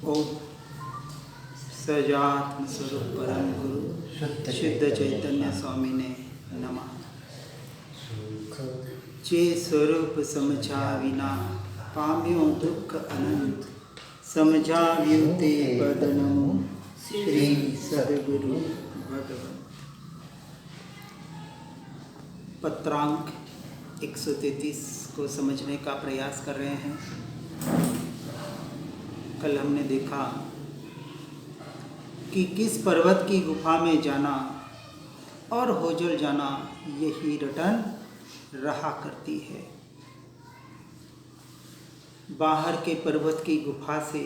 ओम सजात्म स्वरूप परम गुरु शुद्ध चैतन्य स्वामी ने नमः। जे स्वरूप समझा विना पाम्यो दुख अनंत, समझा व्युते पद नमो श्री सद्गुरु भगवंत। पत्रांक 133 को समझने का प्रयास कर रहे हैं। कल हमने देखा कि किस पर्वत की गुफा में जाना और होजल जाना यही रटन रहा करती है। बाहर के पर्वत की गुफा से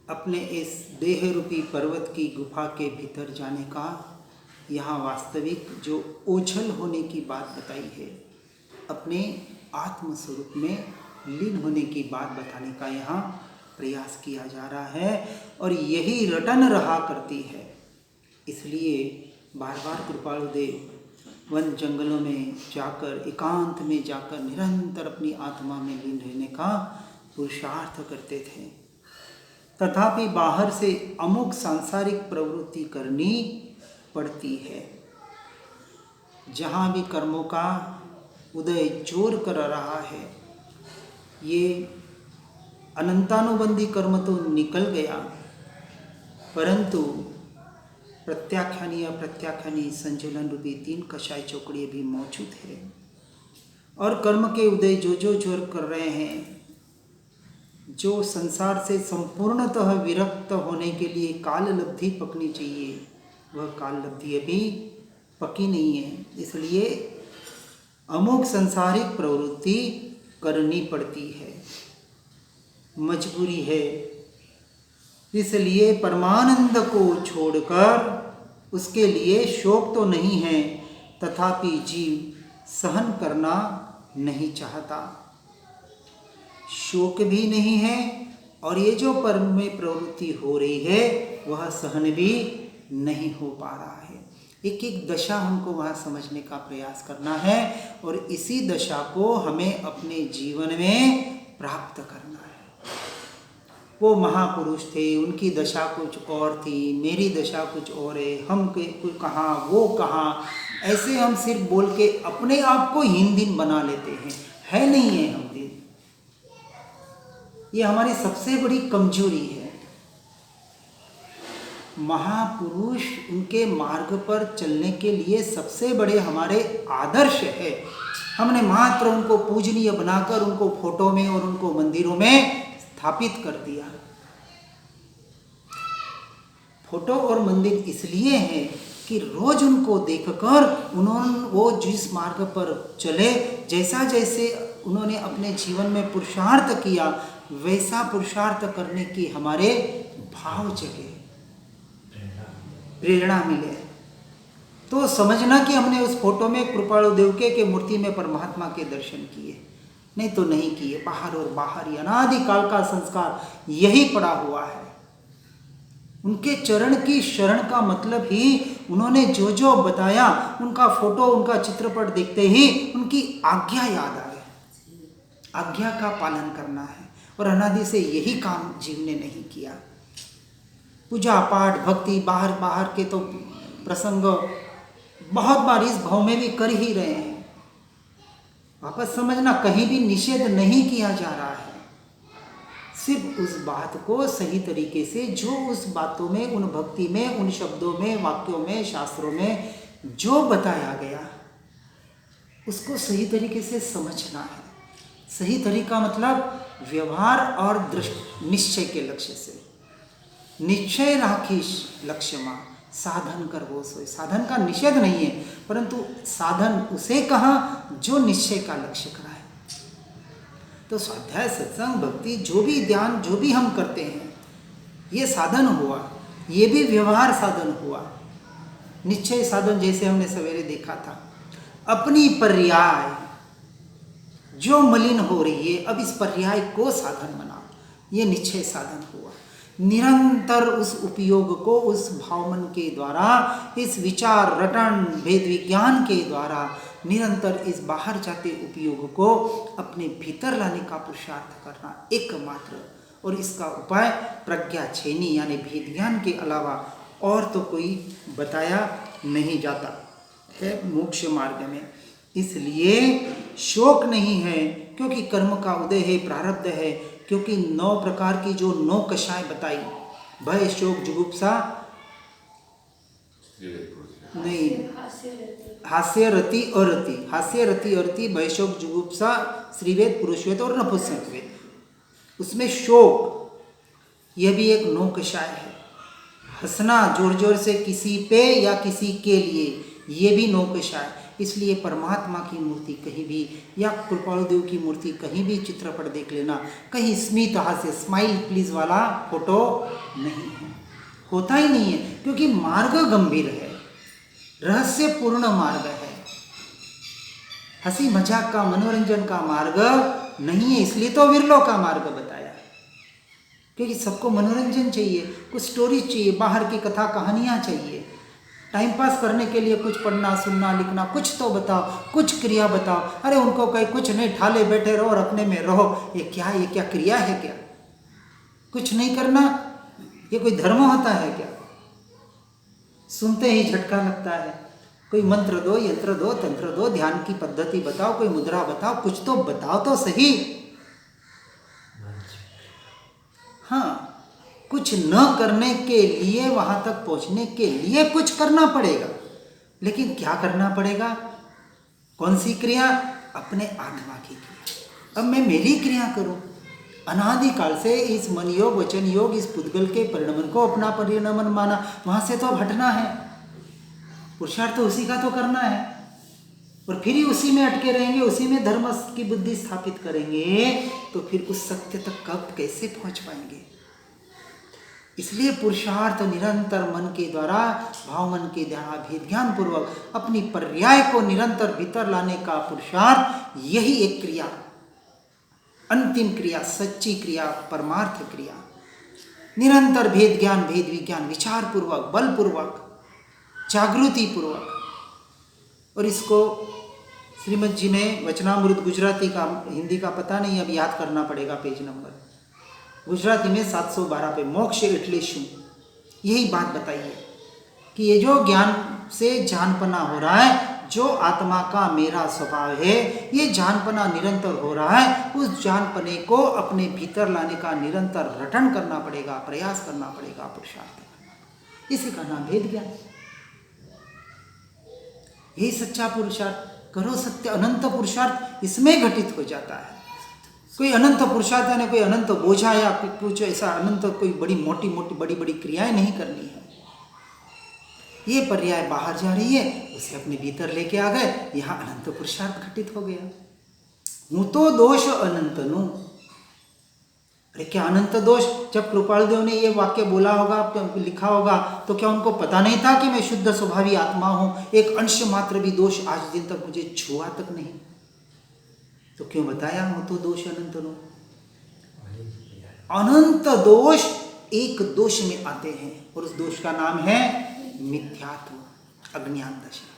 अपने इस देह रूपी पर्वत की गुफा के भीतर जाने का यहाँ वास्तविक जो ओझल होने की बात बताई है, अपने आत्म स्वरूप में लीन होने की बात बताने का यहाँ प्रयास किया जा रहा है और यही रटन रहा करती है। इसलिए बार बार कृपालु देव वन जंगलों में जाकर, एकांत में जाकर निरंतर अपनी आत्मा में लीन रहने का पुरुषार्थ करते थे। तथापि बाहर से अमुक सांसारिक प्रवृत्ति करनी पड़ती है। जहाँ भी कर्मों का उदय जोर कर रहा है, ये अनंतानुबंधी कर्म तो निकल गया, परंतु प्रत्याख्यानी या प्रत्याख्यानी संजुलन रूपी 3 कषाय चौकड़ी भी मौजूद है। और कर्म के उदय जो जोर कर रहे हैं, जो संसार से संपूर्णतः विरक्त होने के लिए काल लब्धि पकनी चाहिए, वह काल लब्धि अभी पकी नहीं है। इसलिए अमुक सांसारिक प्रवृत्ति करनी पड़ती है, मजबूरी है। इसलिए परमानंद को छोड़कर उसके लिए शोक तो नहीं है, तथापि जीव सहन करना नहीं चाहता। शोक भी नहीं है और ये जो परम में प्रवृत्ति हो रही है वह सहन भी नहीं हो पा रहा है। एक एक दशा हमको वहाँ समझने का प्रयास करना है और इसी दशा को हमें अपने जीवन में प्राप्त करना है। वो महापुरुष थे, उनकी दशा कुछ और थी, मेरी दशा कुछ और है, हम कहाँ वो कहाँ, ऐसे हम सिर्फ बोल के अपने आप को हीन दिन बना लेते हैं। है नहीं है हम दिन, ये हमारी सबसे बड़ी कमजोरी है। महापुरुष उनके मार्ग पर चलने के लिए सबसे बड़े हमारे आदर्श है। हमने मात्र उनको पूजनीय बनाकर उनको फोटो में और उनको मंदिरों में स्थापित कर दिया। फोटो और मंदिर इसलिए है कि रोज उनको देखकर वो जिस मार्ग पर चले, जैसा जैसे उन्होंने अपने जीवन में पुरुषार्थ किया, वैसा पुरुषार्थ करने की हमारे भाव जगे, प्रेरणा मिले। तो समझना कि हमने उस फोटो में कृपालु देवके के मूर्ति में परमात्मा के दर्शन किए, नहीं तो नहीं किए। बाहर और बाहर ही अनादिकाल का संस्कार यही पड़ा हुआ है। उनके चरण की शरण का मतलब ही उन्होंने जो जो बताया, उनका फोटो, उनका चित्रपट देखते ही उनकी आज्ञा याद आ गई। आज्ञा का पालन करना है और अनादि से यही काम जीव ने नहीं किया। पूजा पाठ भक्ति बाहर के तो प्रसंग बहुत बार इस भाव में भी कर ही रहे हैं। वापस समझना, कहीं भी निषेध नहीं किया जा रहा है, सिर्फ उस बात को सही तरीके से, जो उस बातों में, उन भक्ति में, उन शब्दों में, वाक्यों में, शास्त्रों में जो बताया गया, उसको सही तरीके से समझना है। सही तरीका मतलब व्यवहार और निश्चय के लक्ष्य से। निश्चय राखीश लक्ष्य मां, साधन कर वो सोए। साधन का निषेध नहीं है, परंतु साधन उसे कहा जो निश्चय का लक्ष्य कराए। तो स्वाध्याय, सत्संग, भक्ति, जो भी ध्यान, जो भी हम करते हैं, ये साधन हुआ, ये भी व्यवहार साधन हुआ। निश्चय साधन जैसे हमने सवेरे देखा था, अपनी पर्याय जो मलिन हो रही है, अब इस पर्याय को साधन बनाओ, ये निश्चय साधन हुआ। निरंतर उस उपयोग को, उस भावमन के द्वारा, इस विचार रटन भेद विज्ञान के द्वारा निरंतर इस बाहर जाते उपयोग को अपने भीतर लाने का पुरुषार्थ करना एकमात्र और इसका उपाय प्रज्ञा छेनी यानी भेद ज्ञान के अलावा और तो कोई बताया नहीं जाता है मोक्ष मार्ग में। इसलिए शोक नहीं है क्योंकि कर्म का उदय है, प्रारब्ध है, क्योंकि 9 प्रकार की जो 9 कषाय बताई, भय शोक जुगुप्सा नहीं, हास्य रति अरति, हास्य रति अरति, भय शोक जुगुप्सा, श्रीवेद पुरुषवेद और नपुंसकवेद, उसमें शोक यह भी एक 9 कषाय है। हंसना जोर जोर से किसी पे या किसी के लिए, ये भी 9 कषाय। इसलिए परमात्मा की मूर्ति कहीं भी या कृपालु देव की मूर्ति कहीं भी चित्रपट देख लेना, कहीं स्मित हास्य स्माइल प्लीज वाला फोटो नहीं है, होता ही नहीं है, क्योंकि मार्ग गंभीर है, रहस्यपूर्ण मार्ग है, हंसी मजाक का मनोरंजन का मार्ग नहीं है। इसलिए तो विरलों का मार्ग बताया, क्योंकि सबको मनोरंजन चाहिए, कुछ स्टोरी चाहिए, बाहर की कथा कहानियां चाहिए, टाइम पास करने के लिए कुछ पढ़ना सुनना लिखना, कुछ तो बताओ, कुछ क्रिया बताओ। अरे उनको कहीं कुछ नहीं, ठाले बैठे रहो और अपने में रहो, ये क्या क्रिया है क्या? कुछ नहीं करना ये कोई धर्म होता है क्या? सुनते ही झटका लगता है। कोई मंत्र दो, यंत्र दो, तंत्र दो, ध्यान की पद्धति बताओ, कोई मुद्रा बताओ, कुछ तो बताओ तो सही। हाँ, कुछ न करने के लिए, वहां तक पहुंचने के लिए कुछ करना पड़ेगा, लेकिन क्या करना पड़ेगा? कौन सी क्रिया? अपने आत्मा की क्रिया। अब मैं मेरी क्रिया करूं, अनादिकाल से इस मन योग वचन योग इस पुद्गल के परिणमन को अपना परिणमन माना, वहां से तो हटना है, पुरुषार्थ तो उसी का तो करना है, और फिर ही उसी में अटके रहेंगे, उसी में धर्म की बुद्धि स्थापित करेंगे, तो फिर उस सत्य तक कब कैसे पहुंच पाएंगे? इसलिए पुरुषार्थ निरंतर मन के द्वारा, भाव मन के द्वारा भेद ज्ञान पूर्वक अपनी पर्याय को निरंतर भीतर लाने का पुरुषार्थ, यही एक क्रिया, अंतिम क्रिया, सच्ची क्रिया, परमार्थ क्रिया, निरंतर भेद ज्ञान भेद विज्ञान विचार पूर्वक, बल पूर्वक, जागृति पूर्वक। और इसको श्रीमद जी ने वचनामृत गुजराती का, हिंदी का पता नहीं, अब याद करना पड़ेगा पेज नंबर, गुजराती में 712 पे, मोक्ष एटले शू, यही बात बताई है कि ये जो ज्ञान से जानपना हो रहा है, जो आत्मा का मेरा स्वभाव है, ये जानपना निरंतर हो रहा है, उस जानपने को अपने भीतर लाने का निरंतर रटन करना पड़ेगा, प्रयास करना पड़ेगा, पुरुषार्थ करना। इसी का नाम भेद ज्ञान। यही सच्चा पुरुषार्थ, करो सत्य अनंत पुरुषार्थ इसमें घटित हो जाता है। कोई अनंत पुरुषार्थ है, कोई अनंत बोझा या कुछ ऐसा अनंत कोई बड़ी मोटी मोटी बड़ी बड़ी क्रियाएं नहीं करनी है। ये पर्याय बाहर जा रही है, उसे अपने भीतर लेके आ गए, यहाँ अनंत पुरुषार्थ घटित हो गया। हूँ तो दोष अनंत नु। अरे क्या अनंत दोष? जब कृपाल देव ने ये वाक्य बोला होगा, लिखा होगा, तो क्या उनको पता नहीं था कि मैं शुद्ध स्वभावी आत्मा हूँ, एक अंश मात्र भी दोष आज दिन तक मुझे छुआ तक नहीं? तो क्यों बताया हूं तो दोष अनंत नो? अनंत दोष एक दोष में आते हैं, और उस दोष का नाम है मिथ्यात्व, अज्ञान दशा।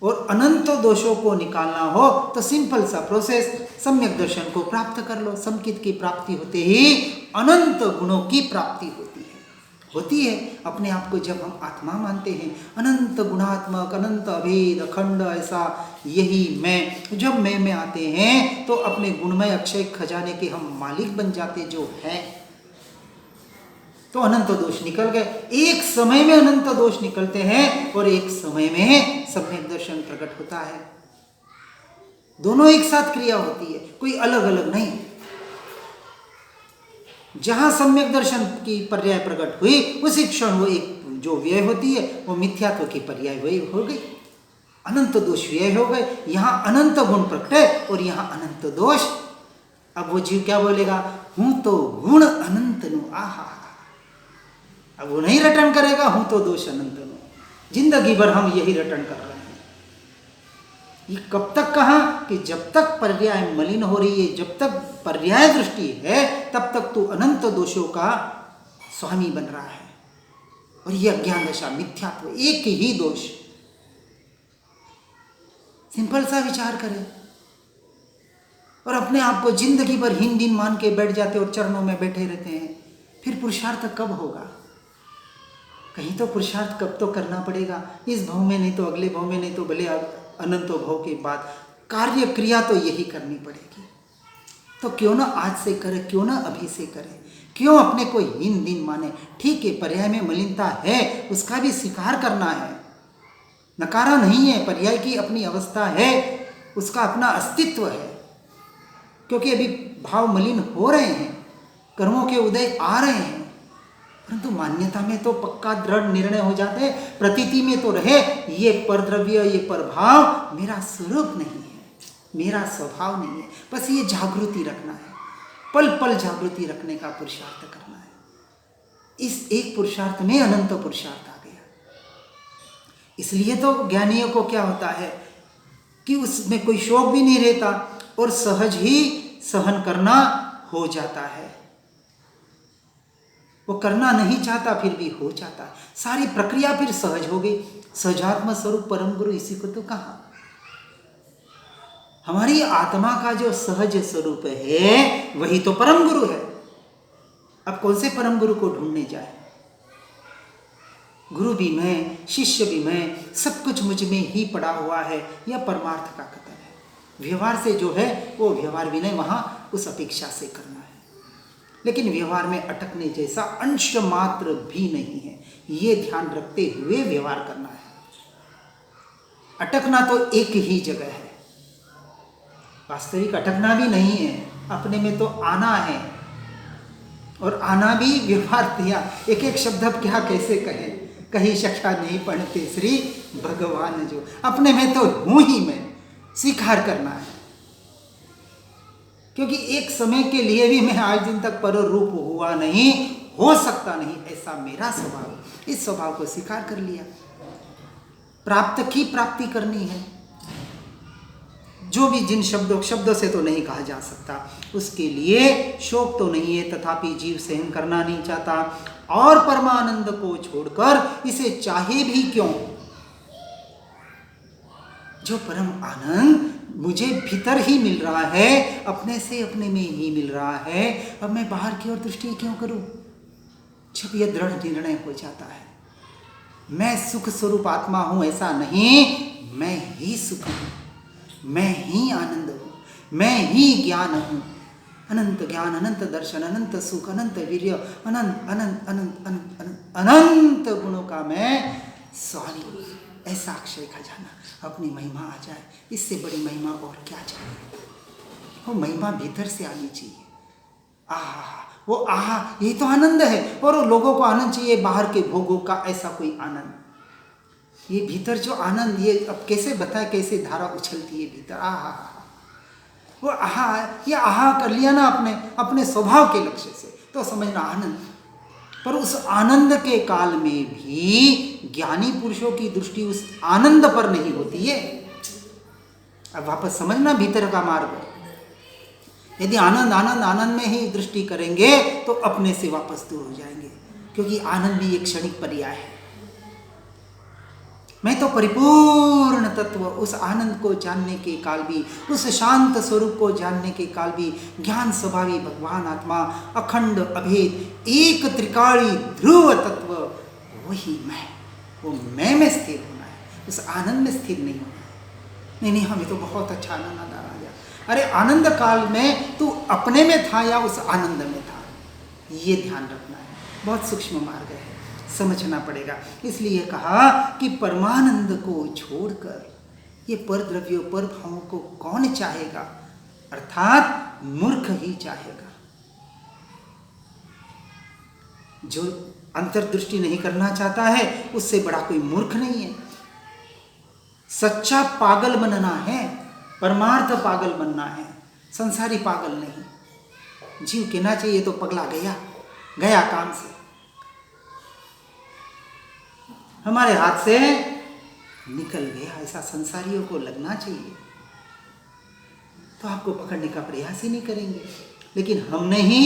और अनंत दोषों को निकालना हो तो सिंपल सा प्रोसेस, सम्यक दर्शन को प्राप्त कर लो। समकित की प्राप्ति होते ही अनंत गुणों की प्राप्ति होती है। अपने आप को जब हम आत्मा मानते हैं, अनंत गुणात्मक, अनंत अभेद अखंड, ऐसा यही मैं, जब मैं में आते हैं तो अपने गुणमय अक्षय खजाने के हम मालिक बन जाते जो हैं, तो अनंत दोष निकल गए। एक समय में अनंत दोष निकलते हैं और एक समय में सम्यक दर्शन प्रकट होता है। दोनों एक साथ क्रिया होती है, कोई अलग अलग नहीं। जहां सम्यक दर्शन की पर्याय प्रकट हुई, उसी क्षण वो एक जो व्यय होती है वो मिथ्यात्व की पर्याय व्यय हो गई, अनंत दोष व्यय हो गए। यहाँ अनंत गुण प्रकटे और यहाँ अनंत दोष। अब वो जीव क्या बोलेगा? हूं तो गुण अनंत नु, आहा। अब वो नहीं रटन करेगा हूं तो दोष अनंत नु। जिंदगी भर हम यही रटन कर रहे हैं। ये कब तक कहा? कि जब तक पर्याय मलिन हो रही है, जब तक पर्याय दृष्टि है, तब तक तू अनंत दोषों का स्वामी बन रहा है। और यह अज्ञान दशा, मिथ्यात्व, एक ही दोष। सिंपल सा विचार करें, और अपने आप को जिंदगी भर हीन दिन मान के बैठ जाते और चरणों में बैठे रहते हैं, फिर पुरुषार्थ कब होगा? कहीं तो पुरुषार्थ कब तो करना पड़ेगा, इस भाव में नहीं तो अगले भाव में, नहीं तो भले अनंत भाव के बाद कार्य क्रिया तो यही करनी पड़ेगी। तो क्यों ना आज से करे, क्यों ना अभी से करे, क्यों अपने को हीन दिन माने? ठीक है, पर्याय में मलिनता है, उसका भी स्वीकार करना है, नकारा नहीं है। पर्याय की अपनी अवस्था है, उसका अपना अस्तित्व है, क्योंकि अभी भाव मलिन हो रहे हैं, कर्मों के उदय आ रहे हैं, परंतु मान्यता में तो पक्का दृढ़ निर्णय हो जाते हैं, प्रतीति में तो रहे ये परद्रव्य, ये परभाव मेरा स्वरूप नहीं है, मेरा स्वभाव नहीं है। बस ये जागृति रखना है, पल पल जागृति रखने का पुरुषार्थ करना है। इस एक पुरुषार्थ में अनंत पुरुषार्थ आ गया। इसलिए तो ज्ञानियों को क्या होता है कि उसमें कोई शोक भी नहीं रहता और सहज ही सहन करना हो जाता है। वो करना नहीं चाहता फिर भी हो जाता है, सारी प्रक्रिया फिर सहज हो गई। सहजात्म स्वरूप परम गुरु इसी को तो कहा। हमारी आत्मा का जो सहज स्वरूप है वही तो परम गुरु है। अब कौन से परम गुरु को ढूंढने जाए? गुरु भी मैं, शिष्य भी मैं, सब कुछ मुझ में ही पड़ा हुआ है, यह परमार्थ का कथन है। व्यवहार से जो है वो व्यवहार विनय वहां उस अपेक्षा से करना है, लेकिन व्यवहार में अटकने जैसा अंश मात्र भी नहीं है, ये ध्यान रखते हुए व्यवहार करना है। अटकना तो एक ही जगह है, वास्तविक अटकना भी नहीं है, अपने में तो आना है। और आना भी व्यवहार दिया, एक एक शब्द अब क्या कैसे कहें, कहीं शिक्षा नहीं पढ़ते श्री भगवान जो, अपने में तो हूं ही मैं, स्वीकार करना है। क्योंकि एक समय के लिए भी मैं आज दिन तक पर रूप हुआ नहीं, हो सकता नहीं, ऐसा मेरा स्वभाव। इस स्वभाव को स्वीकार कर लिया। प्राप्त की प्राप्ति करनी है, जो भी जिन शब्दों से तो नहीं कहा जा सकता, उसके लिए शोक तो नहीं है, तथापि जीव सहन करना नहीं चाहता और परमानंद को छोड़कर इसे चाहे भी क्यों। जो परम आनंद मुझे भीतर ही मिल रहा है, अपने से अपने में ही मिल रहा है, अब मैं बाहर की ओर दृष्टि क्यों करूं? जब यह दृढ़ निर्णय हो जाता है, मैं सुख स्वरूप आत्मा हूं, ऐसा नहीं, मैं ही सुख हूं, मैं ही आनंद हूं, मैं ही ज्ञान हूं। अनंत ज्ञान, अनंत दर्शन, अनंत सुख, अनंत वीर्य, अनंत अनंत अनंत अनंत अनंत अनंत गुणों का मैं स्वामी हूं। ऐसा अक्षय खजाना, अपनी महिमा आ जाए, इससे बड़ी महिमा और क्या चाहिए? वो महिमा भीतर से आनी चाहिए। आहा, वो आहा, यही तो आनंद है। और लोगों को आनंद चाहिए बाहर के भोगों का, ऐसा कोई आनंद, ये भीतर जो आनंद, ये अब कैसे बताए, कैसे धारा उछलती है भीतर। आहा, वो आहा, ये आहा कर लिया ना अपने स्वभाव के लक्ष्य से, तो समझना आनंद। पर उस आनंद के काल में भी ज्ञानी पुरुषों की दृष्टि उस आनंद पर नहीं होती है। अब वापस समझना भीतर का मार्ग। यदि आनंद आनंद आनंद में ही दृष्टि करेंगे तो अपने से वापस दूर हो जाएंगे, क्योंकि आनंद भी एक क्षणिक पर्याय है। मैं तो परिपूर्ण तत्व, उस आनंद को जानने के काल भी, उस शांत स्वरूप को जानने के काल भी, ज्ञान स्वभावी भगवान आत्मा, अखंड अभेद, एक त्रिकाली ध्रुव तत्व, वही मैं, वो मैं में स्थिर होना है, उस आनंद में स्थिर नहीं होना है। नहीं, हमें तो बहुत अच्छा आनंद आ गया। अरे आनंद काल में तू अपने में था या उस आनंद में था, ये ध्यान रखना है। बहुत सूक्ष्म मार्ग है, समझना पड़ेगा। इसलिए कहा कि परमानंद को छोड़कर ये पर द्रव्यों पर भावों को कौन चाहेगा, अर्थात मूर्ख ही चाहेगा। जो अंतर्दृष्टि नहीं करना चाहता है उससे बड़ा कोई मूर्ख नहीं है। सच्चा पागल बनना है, परमार्थ पागल बनना है, संसारी पागल नहीं। जीव कहना चाहिए तो पगला गया काम से, हमारे हाथ से निकल गया, ऐसा संसारियों को लगना चाहिए। तो आपको पकड़ने का प्रयास ही नहीं करेंगे। लेकिन हमने ही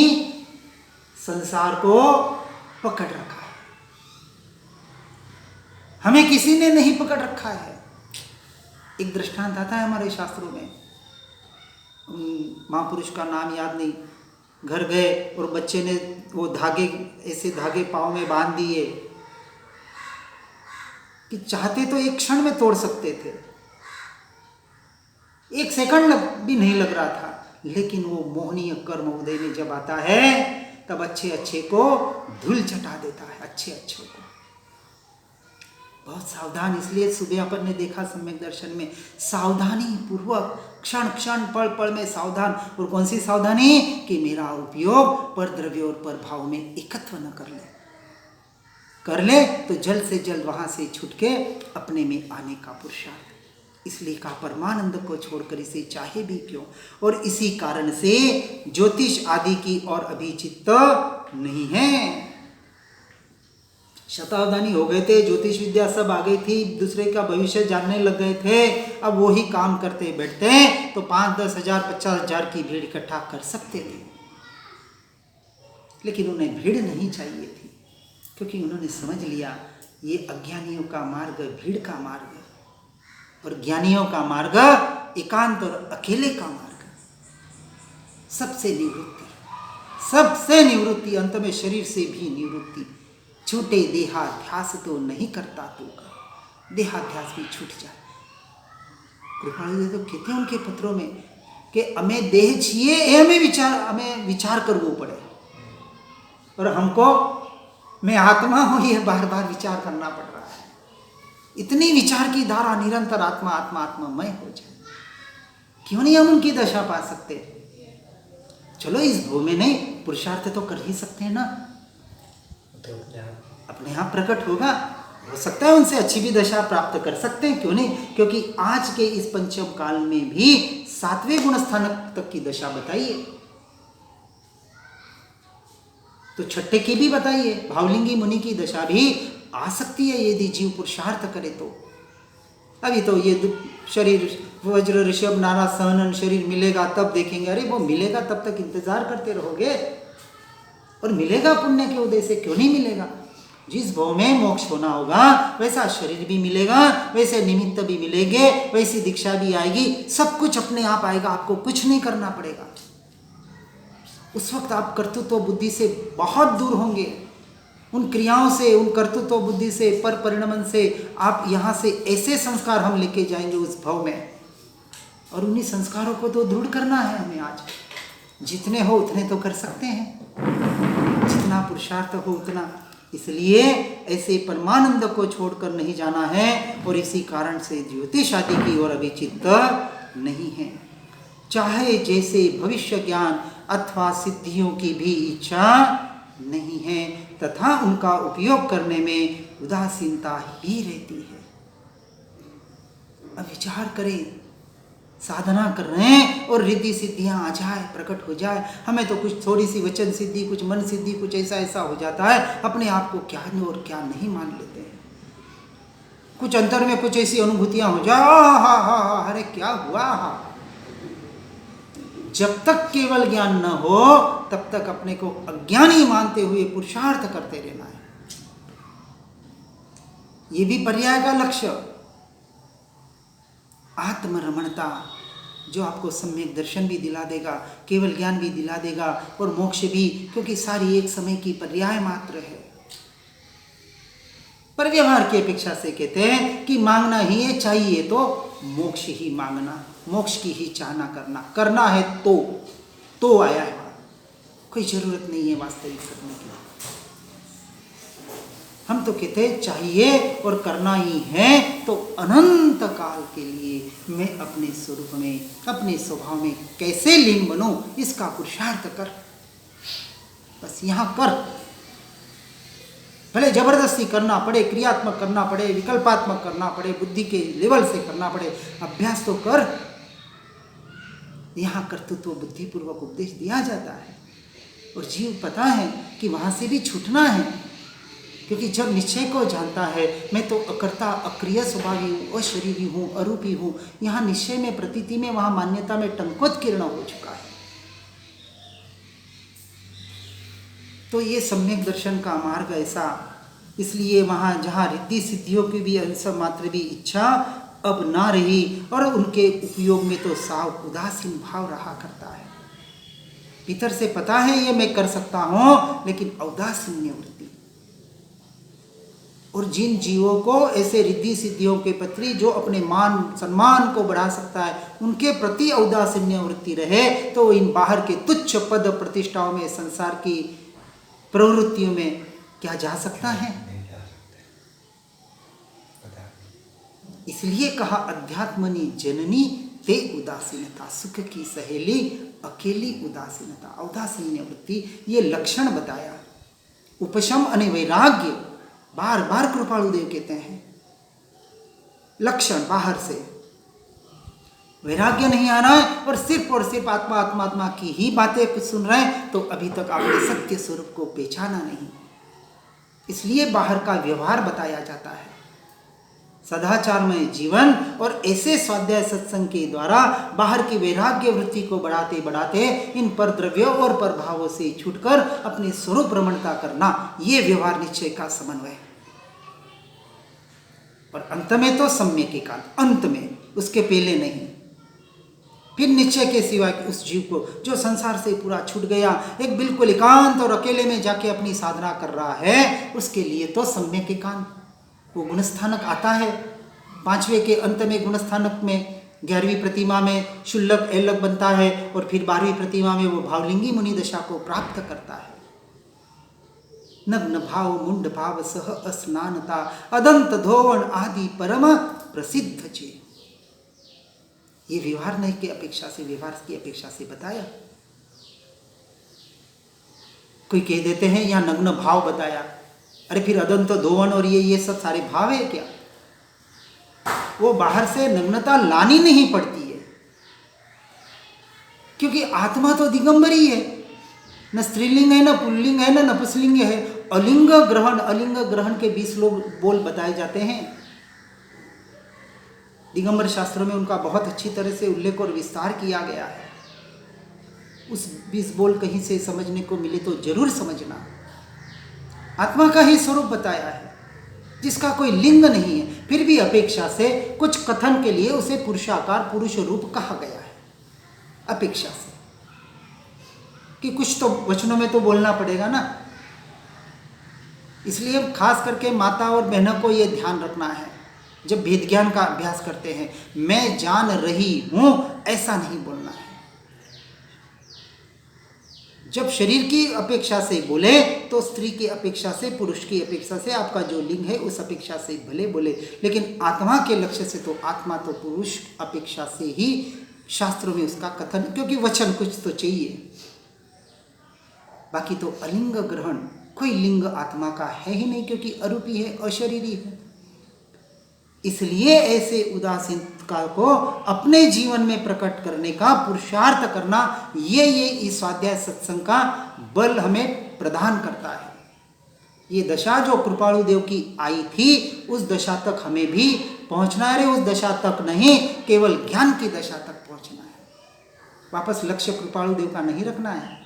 संसार को पकड़ रखा है, हमें किसी ने नहीं पकड़ रखा है। एक दृष्टांत आता है हमारे शास्त्रों में, महापुरुष का नाम याद नहीं, घर गए और बच्चे ने वो धागे, ऐसे धागे पाँव में बांध दिए कि चाहते तो एक क्षण में तोड़ सकते थे, एक सेकंड भी नहीं लग रहा था, लेकिन वो मोहनीय कर्म उदय में जब आता है तब अच्छे अच्छे को धूल चटा देता है, अच्छे अच्छे को। बहुत सावधान, इसलिए सुबह अपन ने देखा सम्यक दर्शन में, सावधानी पूर्वक क्षण क्षण पल पल में सावधान। और कौन सी सावधानी? कि मेरा उपयोग पर द्रव्य और पर भाव में एकत्व न कर ले तो जल्द से जल्द वहां से छूट के अपने में आने का पुरुषार्थ। इसलिए का परमानंद को छोड़कर इसे चाहे भी क्यों। और इसी कारण से ज्योतिष आदि की और अभी चित्त नहीं है। शतावधानी हो गए थे, ज्योतिष विद्या सब आ गई थी, दूसरे का भविष्य जानने लग गए थे। अब वो ही काम करते बैठते तो 5-10 हजार 50 हजार की भीड़ इकट्ठा कर सकते थे, लेकिन उन्हें भीड़ नहीं चाहिए थी, क्योंकि उन्होंने समझ लिया ये अज्ञानियों का मार्ग भीड़ का मार्ग और ज्ञानियों का मार्ग एकांत और अकेले का मार्ग, सबसे निवृत्ति, अंत में शरीर से भी निवृत्ति। छूटे देहाध्यास तो नहीं करता तू का, देहाध्यास भी छूट जाए। कृपाणु तो कहते हैं उनके पत्रों में कि हमें देह चाहिए, हमें विचार करना पड़े, और हमको मैं आत्मा हूं ये बार बार विचार करना पड़ रहा है। इतनी विचार की धारा निरंतर आत्मा आत्मा आत्मामय हो जाए, क्यों नहीं हम उनकी दशा पा सकते? चलो इस भू में नहीं, पुरुषार्थ तो कर ही सकते हैं ना, अपने आप प्रकट होगा, हो सकता है उनसे अच्छी भी दशा प्राप्त कर सकते हैं, क्यों नहीं? क्योंकि आज के इस पंचम काल में भी 7वें गुण स्थान तक की दशा बताइए, तो छठे की भी बताइए, भावलिंगी मुनि की दशा भी आ सकती है यदि जीव पुरुषार्थ करे तो। अभी तो ये शरीर वज्र ऋषभ नारा सहनन शरीर मिलेगा तब देखेंगे, अरे वो मिलेगा तब तक इंतजार करते रहोगे, और मिलेगा पुण्य के उदय से, क्यों नहीं मिलेगा? जिस भाव में मोक्ष होना होगा वैसा शरीर भी मिलेगा, वैसे निमित्त भी मिलेंगे, वैसी दीक्षा भी आएगी, सब कुछ अपने आप आएगा, आपको कुछ नहीं करना पड़ेगा। उस वक्त आप कर्तृत्व बुद्धि से बहुत दूर होंगे, उन क्रियाओं से, उन कर्तृत्व बुद्धि से, पर परिणमन से। आप यहाँ से ऐसे संस्कार हम लेके जाएंगे उस भाव में, और उन्हीं संस्कारों को तो दृढ़ करना है हमें। आज जितने हो उतने तो कर सकते हैं, जितना पुरुषार्थ हो उतना। इसलिए ऐसे परमानंद को छोड़कर नहीं जाना है, और इसी कारण से ज्योतिष आदि की ओर अभी चित्त नहीं है। चाहे जैसे भविष्य ज्ञान अथवा सिद्धियों की भी इच्छा नहीं है, तथा उनका उपयोग करने में उदासीनता ही रहती है। अब विचार करें, साधना कर रहे हैं और रिद्धि सिद्धियां आ जाए, प्रकट हो जाए, हमें तो कुछ थोड़ी सी वचन सिद्धि, कुछ मन सिद्धि, कुछ ऐसा ऐसा हो जाता है, अपने आप को क्या और क्या नहीं मान लेते हैं। कुछ अंतर में कुछ ऐसी अनुभूतियां हो जाए, हा अरे क्या हुआ। जब तक केवल ज्ञान न हो तब तक अपने को अज्ञानी मानते हुए पुरुषार्थ करते रहना है। ये भी पर्याय का लक्ष्य, आत्मरमणता, जो आपको सम्यक दर्शन भी दिला देगा, केवल ज्ञान भी दिला देगा और मोक्ष भी, क्योंकि सारी एक समय की पर्याय मात्र है। पर व्यवहार की अपेक्षा से कहते हैं कि मांगना ही है, चाहिए तो मोक्ष ही मांगना, मोक्ष की ही चाहना करना है तो आया है, कोई जरूरत नहीं है वास्तविक करने की। हम तो कहते हैं चाहिए और करना ही है, तो अनंत काल के लिए मैं अपने स्वरूप में, अपने स्वभाव में कैसे लीन बनूं, इसका पुरुषार्थ कर, बस यहाँ कर। भले जबरदस्ती करना पड़े, क्रियात्मक करना पड़े, विकल्पात्मक करना पड़े, बुद्धि के लेवल से करना पड़े, अभ्यास तो कर। यहाँ कर्तृत्व बुद्धिपूर्वक उपदेश दिया जाता है, और जीव पता है कि वहां से भी छूटना है, क्योंकि जब निश्चय को जानता है मैं तो अकर्ता अक्रिय स्वभावी हूँ, अशरीरी हूँ, अरूपी हूँ, यहाँ निश्चय में, प्रतीति में, वहाँ मान्यता में टंकोत किरण हो चुका है। तो ये सम्यक दर्शन का मार्ग ऐसा, इसलिए वहाँ जहाँ रिद्धि सिद्धियों की भी अंश मात्र भी इच्छा अब ना रही और उनके उपयोग में तो साव उदासीन भाव रहा करता है। भीतर से पता है ये मैं कर सकता हूं, लेकिन औदासीन्य वृत्ति। और जिन जीवों को ऐसे रिद्धि सिद्धियों के प्रति जो अपने मान सम्मान को बढ़ा सकता है, उनके प्रति औदासीन्य वृत्ति रहे, तो इन बाहर के तुच्छ पद प्रतिष्ठाओं में, संसार की प्रवृत्तियों में क्या जा सकता है? इसलिए कहा अध्यात्मनि जननी ते उदासीनता, सुख की सहेली अकेली उदासीनता, औदासीन्य वृत्ति, ये लक्षण बताया। उपशम अने वैराग्य बार बार कृपालु देव कहते हैं, लक्षण बाहर से वैराग्य नहीं आ रहा है और सिर्फ आत्मा आत्मा आत्मा की ही बातें कुछ सुन रहे हैं, तो अभी तक आपने सत्य स्वरूप को पहचाना नहीं। इसलिए बाहर का व्यवहार बताया जाता है। सदाचारमय जीवन और ऐसे स्वाध्याय सत्संग के द्वारा बाहर की वैराग्य वृत्ति को बढ़ाते बढ़ाते इन पर द्रव्यों और पर भावों से छूटकर अपने स्वरूप रमणता करना, ये व्यवहार निश्चय का समन्वय। और अंत में तो सम्यक एकांत, अंत में, उसके पहले नहीं। फिर निश्चय के सिवा उस जीव को जो संसार से पूरा छूट गया, एक बिल्कुल एकांत और अकेले में जाके अपनी साधना कर रहा है, उसके लिए तो सम्यक एकांत, वो गुणस्थानक आता है। 5वें के अंत में गुणस्थानक में 11वीं प्रतिमा में शुल्लक एलक बनता है और फिर 12वीं प्रतिमा में वो भावलिंगी मुनि दशा को प्राप्त करता है। नग्न भाव मुंड भाव सह स्नानता अदंत धोवन आदि परम प्रसिद्ध चे। ये व्यवहार नहीं की अपेक्षा से, व्यवहार की अपेक्षा से बताया। कोई कह देते हैं यहाँ नग्न भाव बताया, अरे फिर अदंत धोवन और ये सब सारे भाव है क्या? वो बाहर से नग्नता लानी नहीं पड़ती है, क्योंकि आत्मा तो दिगंबरी है, न स्त्रीलिंग है, न पुल्लिंग है, न नपुंसकलिंग है। अलिंग ग्रहण के 20 बोल बताए जाते हैं। दिगंबर शास्त्रों में उनका बहुत अच्छी तरह से उल्लेख और विस्तार किया गया है। उस 20 बोल कहीं से समझने को मिले तो जरूर समझना। आत्मा का ही स्वरूप बताया है, जिसका कोई लिंग नहीं है, फिर भी अपेक्षा से कुछ कथन के लिए उसे पुरुषाकार पुरुष रूप कहा गया है, अपेक्षा से कि कुछ तो वचनों में तो बोलना पड़ेगा ना। इसलिए खास करके माता और बहनों को यह ध्यान रखना है, जब भेद ज्ञान का अभ्यास करते हैं, मैं जान रही हूं ऐसा नहीं बोलना है। जब शरीर की अपेक्षा से बोले तो स्त्री की अपेक्षा से, पुरुष की अपेक्षा से, आपका जो लिंग है उस अपेक्षा से भले बोले, लेकिन आत्मा के लक्ष्य से तो आत्मा तो पुरुष अपेक्षा से ही शास्त्रों में उसका कथन, क्योंकि वचन कुछ तो चाहिए। बाकी तो अलिंग ग्रहण, कोई लिंग आत्मा का है ही नहीं, क्योंकि अरूपी है, अशरीरी है। इसलिए ऐसे उदासीनता को अपने जीवन में प्रकट करने का पुरुषार्थ करना, ये इस स्वाध्याय सत्संग का बल हमें प्रदान करता है। ये दशा जो कृपालु देव की आई थी, उस दशा तक हमें भी पहुंचना है। उस दशा तक नहीं, केवल ज्ञान की दशा तक पहुंचना है। वापस लक्ष्य कृपालु देव का नहीं रखना है।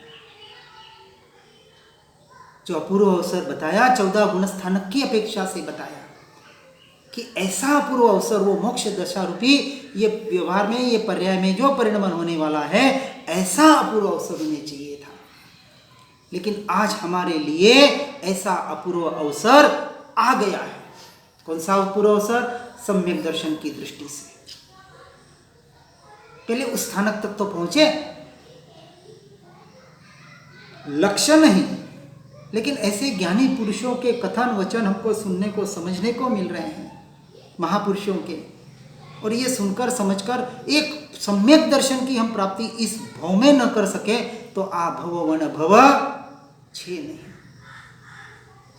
जो अपूर्व अवसर बताया, 14 गुण स्थानक की अपेक्षा से बताया कि ऐसा अपूर्व अवसर, वो मोक्ष दशा रूपी ये व्यवहार में, ये पर्याय में जो परिणमन होने वाला है, ऐसा अपूर्व अवसर होने चाहिए था। लेकिन आज हमारे लिए ऐसा अपूर्व अवसर आ गया है। कौन सा अपूर्व अवसर? सम्यक दर्शन की दृष्टि से पहले उस स्थानक तक तो पहुंचे, लक्ष्य नहीं, लेकिन ऐसे ज्ञानी पुरुषों के कथन वचन हमको सुनने को, समझने को मिल रहे हैं, महापुरुषों के। और ये सुनकर समझकर एक सम्यक दर्शन की हम प्राप्ति इस भव में न कर सके तो आ भव वन भव छे नहीं।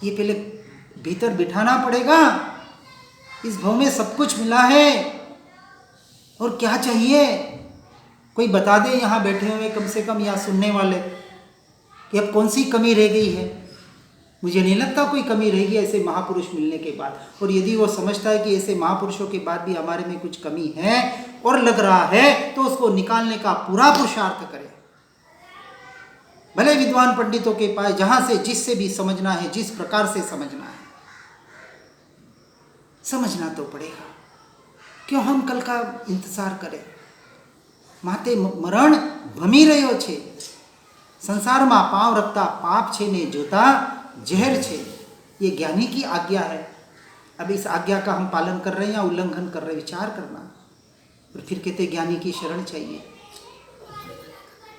ये पहले भीतर बिठाना पड़ेगा। इस भव में सब कुछ मिला है और क्या चाहिए? कोई बता दे यहाँ बैठे हुए कम से कम, या सुनने वाले, कि अब कौन सी कमी रह गई है। मुझे नहीं लगता कोई कमी रहेगी ऐसे महापुरुष मिलने के बाद। और यदि वो समझता है कि ऐसे महापुरुषों के बाद भी हमारे में कुछ कमी है और लग रहा है, तो उसको निकालने का पूरा पुरुषार्थ करे। भले विद्वान पंडितों के पास, जहां से जिससे भी समझना है, जिस प्रकार से समझना है, समझना तो पड़ेगा। क्यों हम कल का इंतजार करें? माते मरण ભમી રહ્યો છે. संसारमा पांव रखता पाप छे ने जोता जहर छे. ये ज्ञानी की आज्ञा है. अब इस आज्ञा का हम पालन कर रहे हैं या उल्लंघन कर रहे हैं, विचार करना. और फिर कहते ज्ञानी की शरण चाहिए.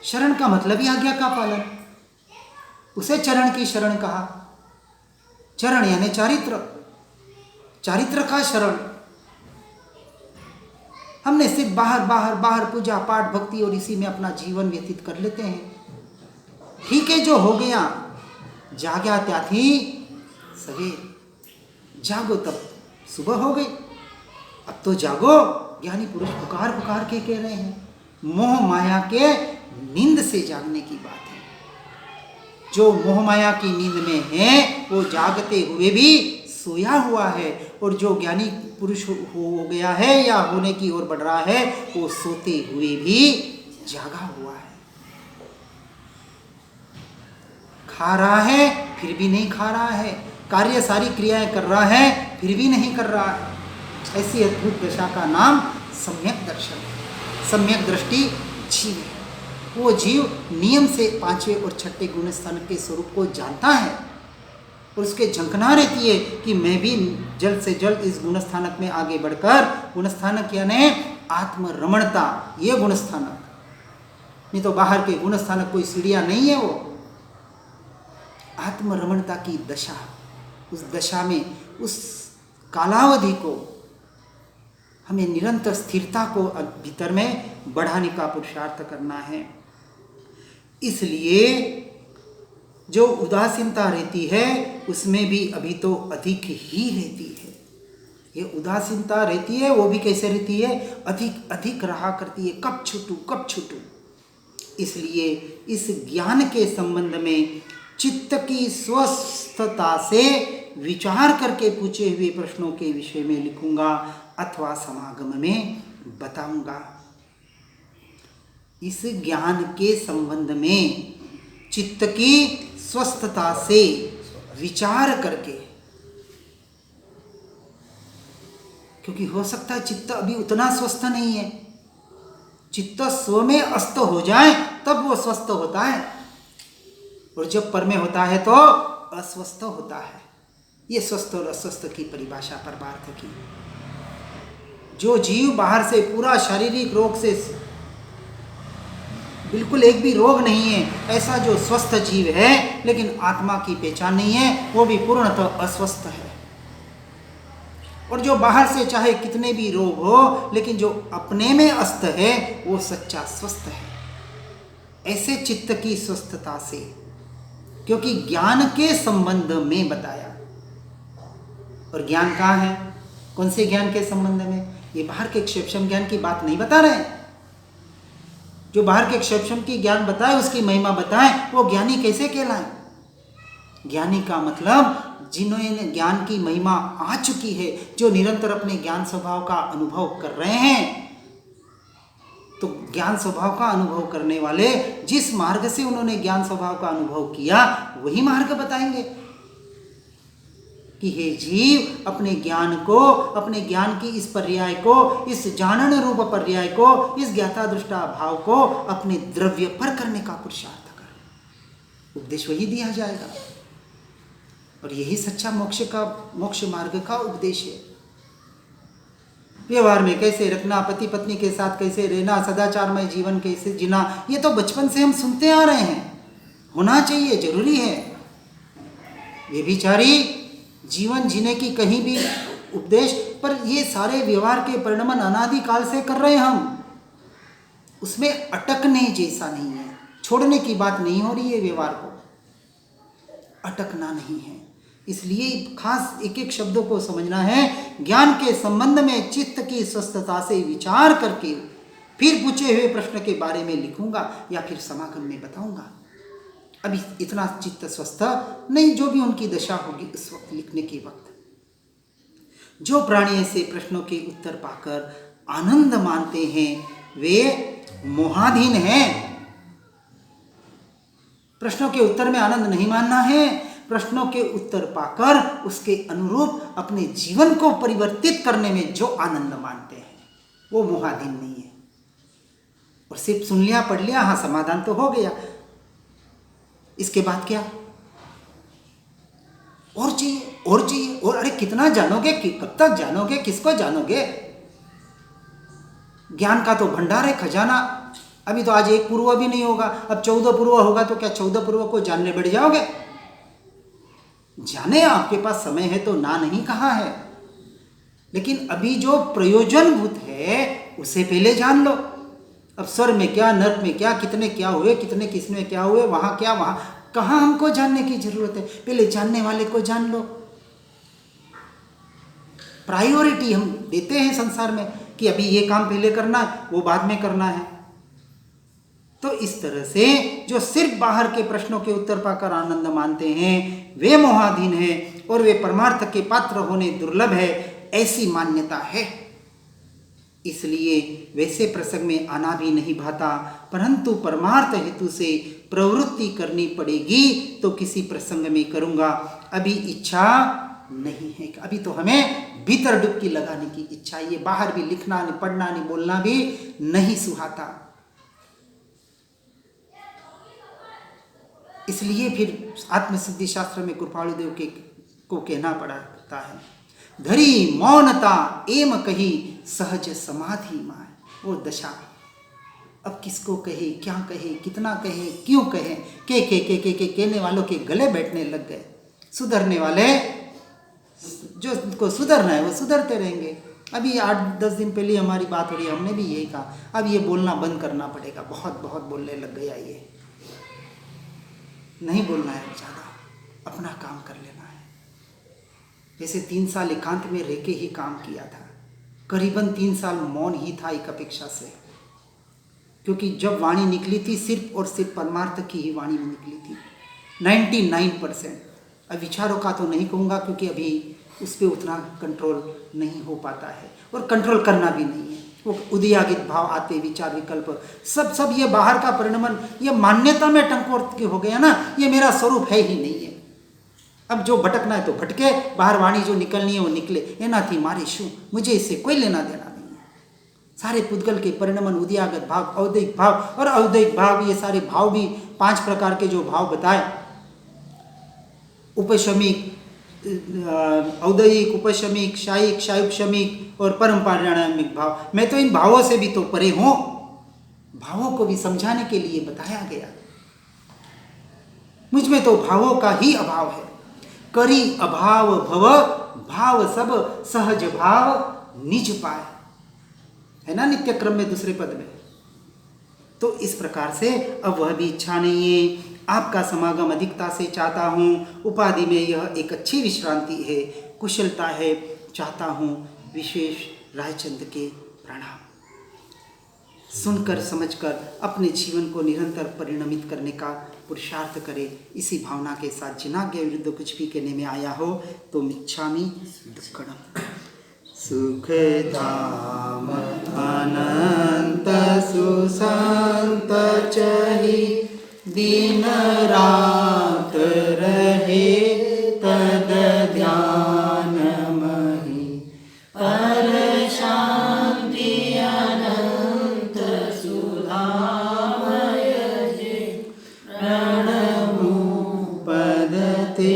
शरण का मतलब ही आज्ञा का पालन. उसे चरण की शरण कहा. चरण यानी चारित्र, चारित्र का शरण. हमने सिर्फ बाहर बाहर बाहर पूजा पाठ भक्ति और इसी में अपना जीवन व्यतीत कर लेते हैं. ठीक है, जो हो गया जाग्या त्याथी सवेर. जागो तब सुबह हो गई, अब तो जागो. ज्ञानी पुरुष पुकार पुकार के कह रहे हैं. मोह माया के नींद से जागने की बात है. जो मोह माया की नींद में है वो जागते हुए भी सोया हुआ है, और जो ज्ञानी पुरुष हो गया है या होने की ओर बढ़ रहा है वो सोते हुए भी जागा हुआ है. खा रहा है फिर भी नहीं खा रहा है, कार्य सारी क्रियाएं कर रहा है फिर भी नहीं कर रहा है. ऐसी अद्भुत दशा का नाम सम्यक दर्शन, सम्यक दृष्टि जीव है. वो जीव नियम से पांचवें और छठे गुण स्थान के स्वरूप को जानता है और उसके झंकना रहती है कि मैं भी जल्द से जल्द इस गुण स्थानक में आगे बढ़कर, गुण स्थानक यानी आत्मरमणता, ये गुण स्थानक. नहीं तो बाहर के गुण स्थानक कोई सीढ़ियां नहीं है. वो आत्मरमणता की दशा, उस दशा में उस कालावधि को हमें निरंतर स्थिरता को भीतर में बढ़ाने का पुरुषार्थ करना है. इसलिए जो उदासीनता रहती है उसमें भी अभी तो अधिक ही रहती है. ये उदासीनता रहती है वो भी कैसे रहती है? अधिक अधिक रहा करती है. कब छूटूं कब छूटूं. इसलिए इस ज्ञान के संबंध में चित्त की स्वस्थता से विचार करके पूछे हुए प्रश्नों के विषय में लिखूंगा अथवा समागम में बताऊंगा. इस ज्ञान के संबंध में चित्त की स्वस्थता से विचार करके, क्योंकि हो सकता है चित्त अभी उतना स्वस्थ नहीं है. चित्त स्व में अस्त हो जाए तब वो स्वस्थ होता है, और जब पर में होता है तो अस्वस्थ होता है. ये स्वस्थ और अस्वस्थ की परिभाषा परमार्थ की. जो जीव बाहर से पूरा शारीरिक रोग से बिल्कुल एक भी रोग नहीं है, ऐसा जो स्वस्थ जीव है लेकिन आत्मा की पहचान नहीं है, वो भी पूर्णतः अस्वस्थ है. और जो बाहर से चाहे कितने भी रोग हो लेकिन जो अपने में अस्त है वो सच्चा स्वस्थ है. ऐसे चित्त की स्वस्थता से, क्योंकि ज्ञान के संबंध में बताया. और ज्ञान कहाँ है? कौन से ज्ञान के संबंध में? ये बाहर के क्षेपशम ज्ञान की बात नहीं बता रहे. जो बाहर के क्षेपशम की ज्ञान बताए, उसकी महिमा बताए, वो ज्ञानी कैसे कहलाए? ज्ञानी का मतलब जिन्होंने ज्ञान की महिमा आ चुकी है, जो निरंतर अपने ज्ञान स्वभाव का अनुभव कर रहे हैं. तो ज्ञान स्वभाव का अनुभव करने वाले जिस मार्ग से उन्होंने ज्ञान स्वभाव का अनुभव किया वही मार्ग बताएंगे कि हे जीव, अपने ज्ञान को, अपने ज्ञान की इस पर्याय को, इस जानन रूप पर्याय को, इस ज्ञाता दृष्टा भाव को अपने द्रव्य पर करने का पुरुषार्थ कर. उपदेश वही दिया जाएगा और यही सच्चा मोक्ष मार्ग का उपदेश है. व्यवहार में कैसे रखना, पति पत्नी के साथ कैसे रहना, सदाचारमय जीवन कैसे जीना, ये तो बचपन से हम सुनते आ रहे हैं. होना चाहिए, जरूरी है. व्यभिचारी जीवन जीने की कहीं भी उपदेश, पर ये सारे व्यवहार के परिणमन अनादिकाल से कर रहे हैं हम. उसमें अटकने जैसा नहीं है, छोड़ने की बात नहीं हो रही है. व्यवहार को अटकना नहीं है. इसलिए खास एक एक शब्दों को समझना है. ज्ञान के संबंध में चित्त की स्वस्थता से विचार करके फिर पूछे हुए प्रश्न के बारे में लिखूंगा या फिर समागम में बताऊंगा. अभी इतना चित्त स्वस्थ नहीं, जो भी उनकी दशा होगी उस वक्त लिखने के वक्त. जो प्राणी ऐसे प्रश्नों के उत्तर पाकर आनंद मानते हैं वे मोहाधीन हैं. प्रश्नों के उत्तर में आनंद नहीं मानना है, प्रश्नों के उत्तर पाकर उसके अनुरूप अपने जीवन को परिवर्तित करने में जो आनंद मानते हैं वो मोहाधीन नहीं है। और सिर्फ सुन लिया, पढ़ लिया, हाँ समाधान तो हो गया, इसके बाद क्या? और चाहिए, और चाहिए, और अरे कितना जानोगे, कब तक जानोगे, किसको जानोगे? ज्ञान का तो भंडार है, खजाना। अभी तो आज 1 पूर्व भी नहीं होगा, अब 14 पूर्व होगा, तो क्या 14 पूर्व को जानने बैठ जाओगे? जाने, आपके पास समय है तो ना नहीं कहा है, लेकिन अभी जो प्रयोजनभूत है उसे पहले जान लो। अब स्वर्ग में क्या, नर्क में क्या, कितने क्या हुए, कितने किसमें क्या हुए, वहाँ क्या, वहाँ कहाँ हमको जानने की जरूरत है? पहले जानने वाले को जान लो। प्रायोरिटी हम देते हैं संसार में कि अभी ये काम पहले करना है, वो बाद में करना है। तो इस तरह से जो सिर्फ बाहर के प्रश्नों के उत्तर पाकर आनंद मानते हैं, वे मोहाधीन हैं और वे परमार्थ के पात्र होने दुर्लभ है, ऐसी मान्यता है। इसलिए वैसे प्रसंग में आना भी नहीं भाता, परंतु परमार्थ हेतु से प्रवृत्ति करनी पड़ेगी तो किसी प्रसंग में करूंगा। अभी इच्छा नहीं है, अभी तो हमें भीतर डुबकी लगाने की इच्छा। ये बाहर भी लिखना नहीं, पढ़ना नहीं, बोलना भी नहीं सुहाता। इसलिए फिर आत्मसिद्धि शास्त्र में कृपालुदेव को कहना पड़ता है, धरी मौनता एम कही सहज समाधि माय। वो दशा अब किसको कहे, क्या कहे, कितना कहे, क्यों कहे, के कहने वालों के गले बैठने लग गए। सुधरने वाले जो को सुधरना है वो सुधरते रहेंगे। अभी 8-10 दिन पहले हमारी बात हो रही, हमने भी यही कहा, अब ये बोलना बंद करना पड़ेगा। बहुत बहुत बोलने लग गया, ये नहीं बोलना है ज़्यादा, अपना काम कर लेना है। वैसे 3 साल एकांत में रह के ही काम किया था, करीबन 3 साल मौन ही था एक अपेक्षा से, क्योंकि जब वाणी निकली थी सिर्फ और सिर्फ परमार्थ की ही वाणी में निकली थी 99%। अब विचारों का तो नहीं कहूँगा, क्योंकि अभी उस पर उतना कंट्रोल नहीं हो पाता है और कंट्रोल करना भी नहीं है। वो उदयागित भाव आते, विचार विकल्प सब ये बाहर का परिणमन, ये मान्यता में टंकोर हो गया ना, ये मेरा स्वरूप है ही नहीं है। अब जो भटकना है तो भटके, बाहर वाणी जो निकलनी है वो निकले, एना थी मारे शू, मुझे इससे कोई लेना देना नहीं है। सारे पुद्गल के परिणमन, उदयागत भाव, औदयिक भाव और औदयिक भाव, ये सारे भाव भी 5 प्रकार के जो भाव बताए, उपशमिक, औदयिक, उपशमिक, शायिक, शायुपशमिक और परम पारायणिक भाव। मैं तो इन भावों से भी तो परे हूं, भावों को भी समझाने के लिए बताया गया। मुझ में तो भावों का ही अभाव है। करी अभाव भव, भाव सब सहज भाव निज पाए, है ना नित्य क्रम में दूसरे पद में। तो इस प्रकार से अब वह भी इच्छा नहीं है। आपका समागम अधिकता से चाहता हूँ, उपाधि में यह एक अच्छी विश्रांति है, कुशलता है, चाहता हूँ विशेष रायचंद के प्रणाम। सुनकर समझकर अपने जीवन को निरंतर परिणमित करने का पुरुषार्थ करे। इसी भावना के साथ जिनाज्ञा विरुद्ध कुछ भी कहने में आया हो तो मिच्छामि दुक्कडम। सुख धाम अनंत सुशांत चहि, दिन रात रहे तद ध्यान महि, पर शांति अनंत सुधामय जे, प्रणमु पद ते